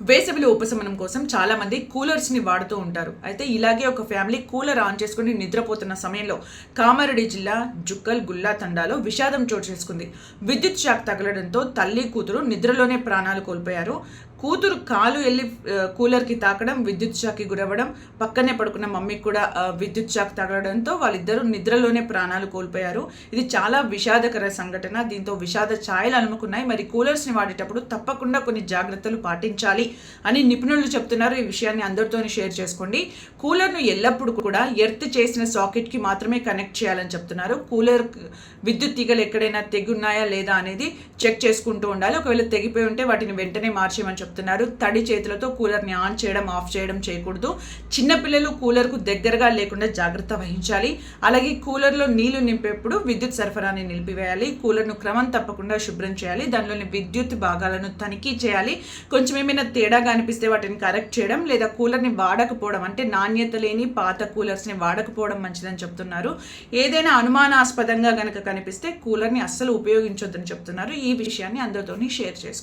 వేసవిలో ఉపశమనం కోసం చాలా మంది కూలర్స్ ని వాడుతూ ఉంటారు. అయితే ఇలాగే ఒక ఫ్యామిలీ కూలర్ ఆన్ చేసుకుని నిద్రపోతున్న సమయంలో కామారెడ్డి జిల్లా జుక్కల్ గుల్లా తండాలో విషాదం చోటు చేసుకుంది. విద్యుత్ షాక్ తగలడంతో తల్లి కూతురు నిద్రలోనే ప్రాణాలు కోల్పోయారు. కూతురు కాలు వెళ్ళి కూలర్కి తాకడం, విద్యుత్ షాక్కి గురవ్వడం, పక్కనే పడుకున్న మమ్మీకి కూడా విద్యుత్ షాక్ తగలడంతో వాళ్ళిద్దరూ నిద్రలోనే ప్రాణాలు కోల్పోయారు. ఇది చాలా విషాదకర సంఘటన. దీంతో విషాద ఛాయలు అలుముకున్నాయి. మరి కూలర్స్ని వాడేటప్పుడు తప్పకుండా కొన్ని జాగ్రత్తలు పాటించాలి అని నిపుణులు చెప్తున్నారు. ఈ విషయాన్ని అందరితో షేర్ చేసుకోండి. కూలర్ను ఎల్లప్పుడూ కూడా ఎర్త్ చేసిన సాకెట్కి మాత్రమే కనెక్ట్ చేయాలని చెప్తున్నారు. కూలర్ విద్యుత్ తీగలు ఎక్కడైనా తెగున్నాయా లేదా అనేది చెక్ చేసుకుంటూ ఉండాలి. ఒకవేళ తెగిపోయి ఉంటే వాటిని వెంటనే మార్చేయమని చెప్తున్నారు. తడి చేతులతో కూలర్ని ఆన్ చేయడం, ఆఫ్ చేయడం చేయకూడదు. చిన్నపిల్లలు కూలర్కు దగ్గరగా లేకుండా జాగ్రత్త వహించాలి. అలాగే కూలర్లో నీళ్లు నింపేప్పుడు విద్యుత్ సరఫరాని నిలిపివేయాలి. కూలర్ను క్రమం తప్పకుండా శుభ్రం చేయాలి. దానిలోని విద్యుత్ భాగాలను తనిఖీ చేయాలి. కొంచెం ఏమైనా తేడాగా అనిపిస్తే వాటిని కరెక్ట్ చేయడం, లేదా కూలర్ని వాడకపోవడం, అంటే నాణ్యత లేని పాత కూలర్స్ని వాడకపోవడం మంచిదని చెప్తున్నారు. ఏదైనా అనుమానాస్పదంగా గనక కనిపిస్తే కూలర్ని అస్సలు ఉపయోగించొద్దని చెప్తున్నారు. ఈ విషయాన్ని అందరితో షేర్ చేసుకోండి.